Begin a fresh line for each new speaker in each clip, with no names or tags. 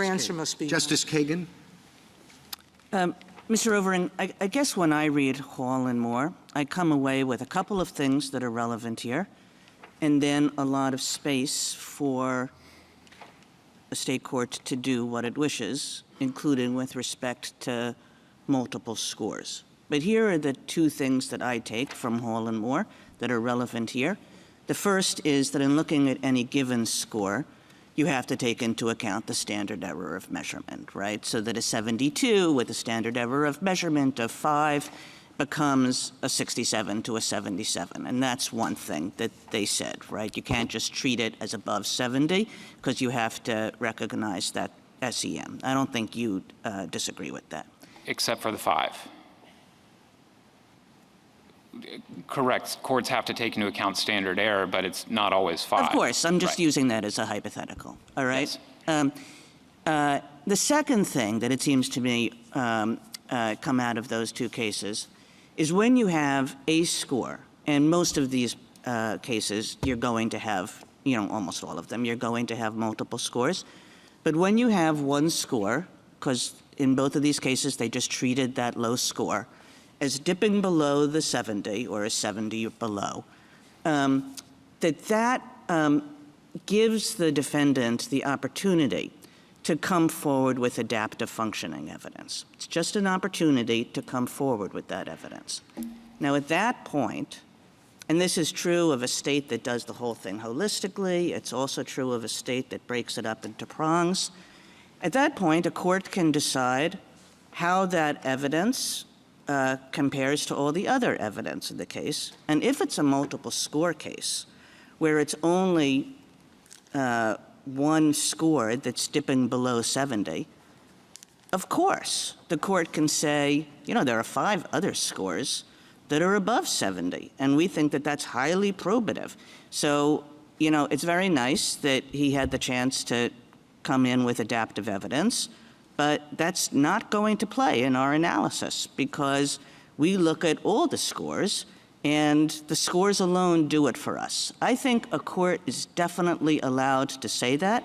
answer must be
Justice Kagan?
Mr. Overing, I guess when I read Hall and Moore, I come away with a couple of things that are relevant here, and then a lot of space for a state court to do what it wishes, including with respect to multiple scores. But here are the two things that I take from Hall and Moore that are relevant here. The first is that in looking at any given score, you have to take into account the standard error of measurement, right? So that a 72 with a standard error of measurement of 5 becomes a 67 to a 77. And that's one thing that they said, right? You can't just treat it as above 70 because you have to recognize that SEM. I don't think you disagree with that.
Except for the 5. Correct. Courts have to take into account standard error, but it's not always 5.
Of course. I'm just using that as a hypothetical. All right? Yes. The second thing that it seems to me come out of those two cases is when you have a score, and most of these cases you're going to have, almost all of them, you're going to have multiple scores. But when you have one score, because in both of these cases they just treated that low score as dipping below the 70 or a 70 or below, that gives the defendant the opportunity to come forward with adaptive functioning evidence. It's just an opportunity to come forward with that evidence. Now, at that point, and this is true of a state that does the whole thing holistically, it's also true of a state that breaks it up into prongs. At that point, a court can decide how that evidence compares to all the other evidence in the case. And if it's a multiple score case, where it's only one score that's dipping below 70, of course, the court can say, there are 5 other scores that are above 70, and we think that that's highly probative. So, it's very nice that he had the chance to come in with adaptive evidence, but that's not going to play in our analysis because we look at all the scores and the scores alone do it for us. I think a court is definitely allowed to say that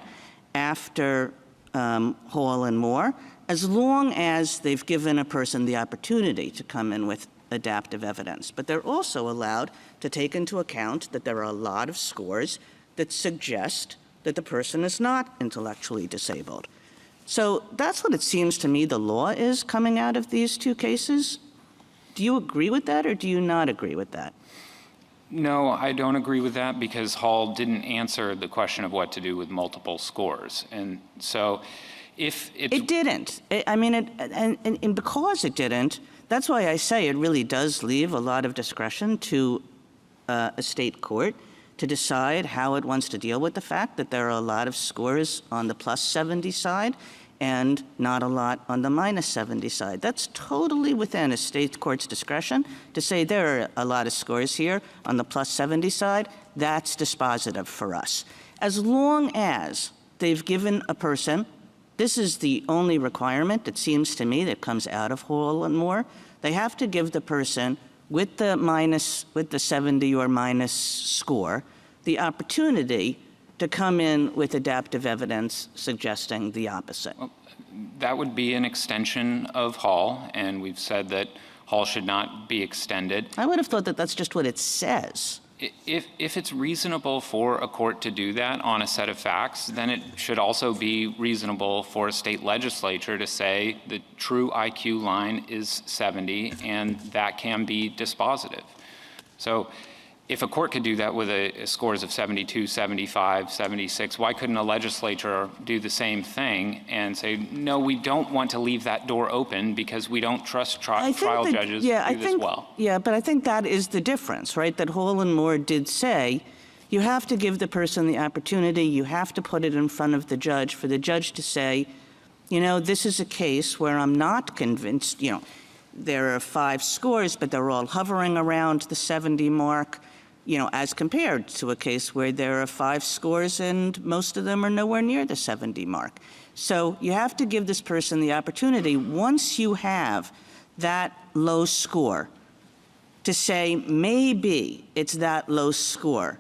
after Hall and Moore, as long as they've given a person the opportunity to come in with adaptive evidence. But they're also allowed to take into account that there are a lot of scores that suggest that the person is not intellectually disabled. So that's what it seems to me the law is coming out of these two cases. Do you agree with that or do you not agree with that?
No, I don't agree with that because Hall didn't answer the question of what to do with multiple scores. And so if it's...
It didn't. And because it didn't, that's why I say it really does leave a lot of discretion to a state court to decide how it wants to deal with the fact that there are a lot of scores on the plus 70 side and not a lot on the minus 70 side. That's totally within a state court's discretion to say there are a lot of scores here on the plus 70 side. That's dispositive for us. As long as they've given a person, this is the only requirement, it seems to me, that comes out of Hall and Moore. They have to give the person with the 70 or minus score the opportunity to come in with adaptive evidence suggesting the opposite.
Well, that would be an extension of Hall, and we've said that Hall should not be extended.
I would have thought that that's just what it says.
If it's reasonable for a court to do that on a set of facts, then it should also be reasonable for a state legislature to say the true IQ line is 70, and that can be dispositive. So if a court could do that with scores of 72, 75, 76, why couldn't a legislature do the same thing and say, no, we don't want to leave that door open because we don't trust trial judges to do this well?
Yeah, but I think that is the difference, right? That Hall and Moore did say you have to give the person the opportunity, you have to put it in front of the judge for the judge to say, this is a case where I'm not convinced, there are 5 scores, but they're all hovering around the 70 mark. As compared to a case where there are 5 scores and most of them are nowhere near the 70 mark. So you have to give this person the opportunity, once you have that low score, to say maybe it's that low score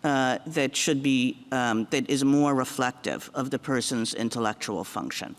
that should be, that is more reflective of the person's intellectual function?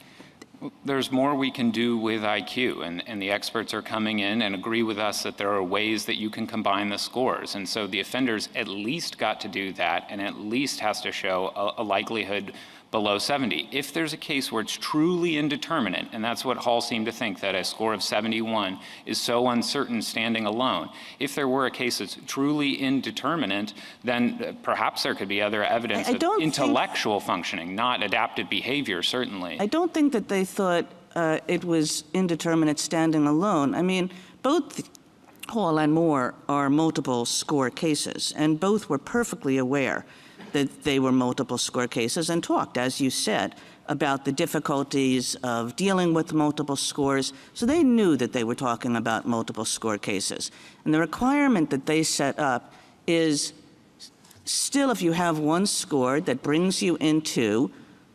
There's more we can do with IQ, and the experts are coming in and agree with us that there are ways that you can combine the scores. And so the offender's at least got to do that and at least has to show a likelihood below 70. If there's a case where it's truly indeterminate, and that's what Hall seemed to think, that a score of 71 is so uncertain standing alone, if there were a case that's truly indeterminate, then perhaps there could be other evidence of intellectual functioning, not adaptive behavior, certainly.
I don't think that they thought it was indeterminate standing alone. I mean, both Hall and Moore are multiple score cases, and both were perfectly aware that they were multiple score cases and talked, as you said, about the difficulties of dealing with multiple scores. So they knew that they were talking about multiple score cases. And the requirement that they set up is still, if you have one score that brings you into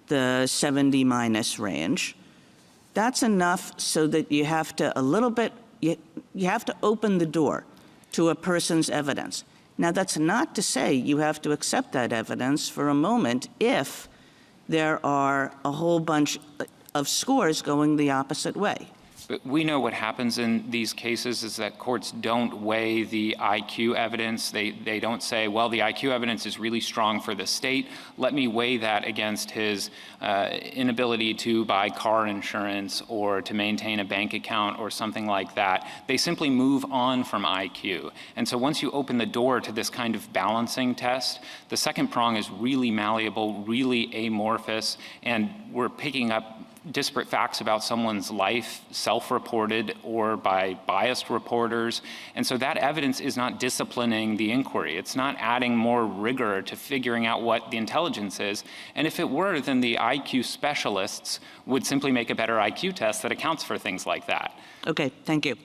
the 70 minus range, that's enough so that you have to you have to open the door to a person's evidence. Now, that's not to say you have to accept that evidence for a moment if there are a whole bunch of scores going the opposite way.
But we know what happens in these cases is that courts don't weigh the IQ evidence. They don't say, well, the IQ evidence is really strong for the state. Let me weigh that against his inability to buy car insurance or to maintain a bank account or something like that. They simply move on from IQ. And so once you open the door to this kind of balancing test, the second prong is really malleable, really amorphous, and we're picking up disparate facts about someone's life, self-reported or by biased reporters. And so that evidence is not disciplining the inquiry. It's not adding more rigor to figuring out what the intelligence is. And if it were, then the IQ specialists would simply make a better IQ test that accounts for things like that.
Okay, thank you.